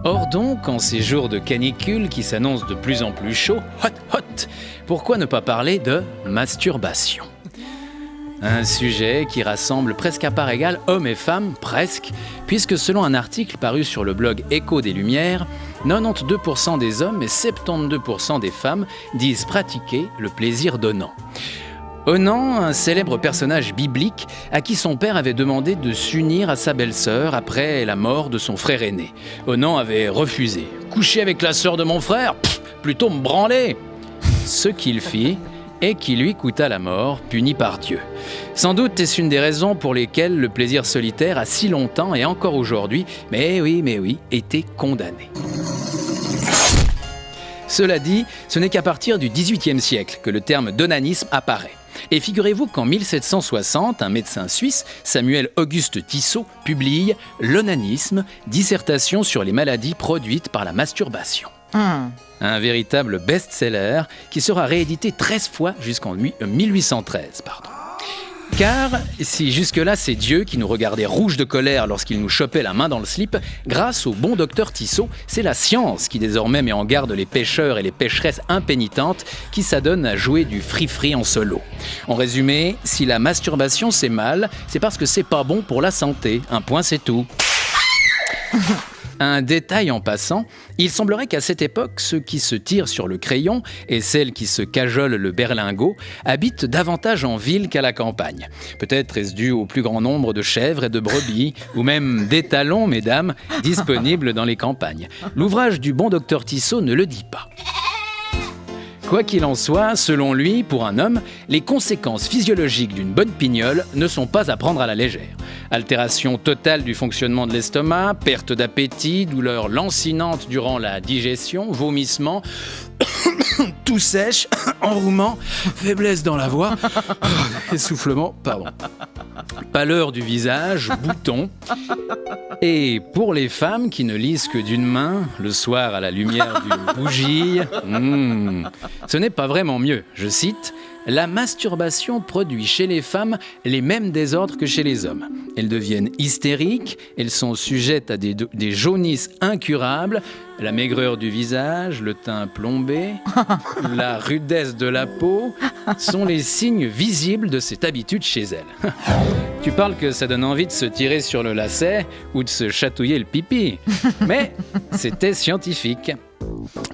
Or donc, en ces jours de canicule qui s'annoncent de plus en plus chauds, hot, pourquoi ne pas parler de masturbation ? Un sujet qui rassemble presque à part égale hommes et femmes, presque, puisque selon un article paru sur le blog Écho des Lumières, 92% des hommes et 72% des femmes disent pratiquer le plaisir d'Onan. Onan, un célèbre personnage biblique à qui son père avait demandé de s'unir à sa belle-sœur après la mort de son frère aîné. Onan avait refusé. « Coucher avec la sœur de mon frère ? Plutôt me branler !» Ce qu'il fit et qui lui coûta la mort, puni par Dieu. Sans doute est-ce une des raisons pour lesquelles le plaisir solitaire a si longtemps et encore aujourd'hui, mais oui, été condamné. Cela dit, ce n'est qu'à partir du XVIIIe siècle que le terme d'onanisme apparaît. Et figurez-vous qu'en 1760, un médecin suisse, Samuel Auguste Tissot, publie « L'onanisme, dissertation sur les maladies produites par la masturbation ». Un véritable best-seller qui sera réédité 13 fois jusqu'en 1813. Car si jusque-là c'est Dieu qui nous regardait rouge de colère lorsqu'il nous chopait la main dans le slip, grâce au bon docteur Tissot, c'est la science qui désormais met en garde les pêcheurs et les pêcheresses impénitentes qui s'adonnent à jouer du free-free en solo. En résumé, si la masturbation c'est mal, c'est parce que c'est pas bon pour la santé. Un point c'est tout. Un détail en passant, il semblerait qu'à cette époque, ceux qui se tirent sur le crayon et celles qui se cajolent le berlingot habitent davantage en ville qu'à la campagne. Peut-être est-ce dû au plus grand nombre de chèvres et de brebis, ou même d'étalons, mesdames, disponibles dans les campagnes. L'ouvrage du bon docteur Tissot ne le dit pas. Quoi qu'il en soit, selon lui, pour un homme, les conséquences physiologiques d'une bonne pignole ne sont pas à prendre à la légère. Altération totale du fonctionnement de l'estomac, perte d'appétit, douleur lancinante durant la digestion, vomissements, toux sèche, enrouement, faiblesse dans la voix, essoufflement, pâleur du visage, boutons. Et pour les femmes qui ne lisent que d'une main, le soir à la lumière d'une bougie, ce n'est pas vraiment mieux. Je cite, « La masturbation produit chez les femmes les mêmes désordres que chez les hommes. Elles deviennent hystériques, elles sont sujettes à des jaunisses incurables, la maigreur du visage, le teint plombé, la rudesse de la peau sont les signes visibles de cette habitude chez elles. » Tu parles que ça donne envie de se tirer sur le lacet ou de se chatouiller le pipi. Mais c'était scientifique.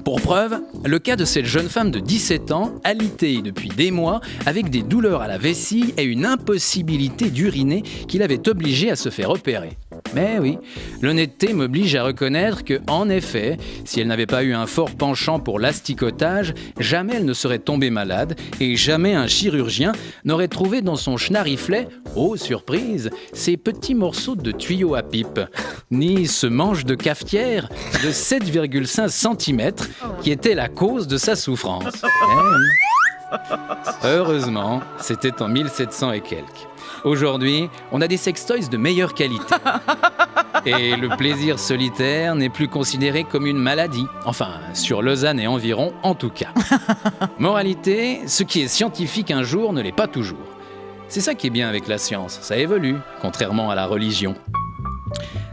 Pour preuve, le cas de cette jeune femme de 17 ans, alitée depuis des mois, avec des douleurs à la vessie et une impossibilité d'uriner qui l'avait obligée à se faire opérer. Mais oui, l'honnêteté m'oblige à reconnaître que, en effet, si elle n'avait pas eu un fort penchant pour l'asticotage, jamais elle ne serait tombée malade et jamais un chirurgien n'aurait trouvé dans son schnariflet, oh surprise, ces petits morceaux de tuyaux à pipe, ni ce manche de cafetière de 7,5 cm qui était la cause de sa souffrance. Heureusement, c'était en 1700 et quelques. Aujourd'hui, on a des sextoys de meilleure qualité. Et le plaisir solitaire n'est plus considéré comme une maladie. Enfin, sur Lausanne et environ, en tout cas. Moralité, ce qui est scientifique un jour ne l'est pas toujours. C'est ça qui est bien avec la science, ça évolue, contrairement à la religion.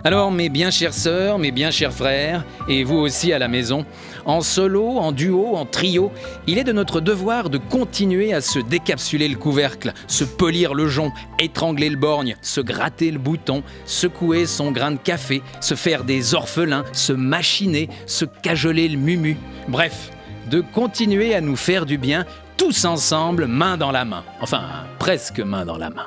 Alors, mes bien chères sœurs, mes bien chers frères, et vous aussi à la maison, en solo, en duo, en trio, il est de notre devoir de continuer à se décapsuler le couvercle, se polir le jonc, étrangler le borgne, se gratter le bouton, secouer son grain de café, se faire des orphelins, se machiner, se cajoler le mumu. Bref, de continuer à nous faire du bien, tous ensemble, main dans la main. Enfin, presque main dans la main.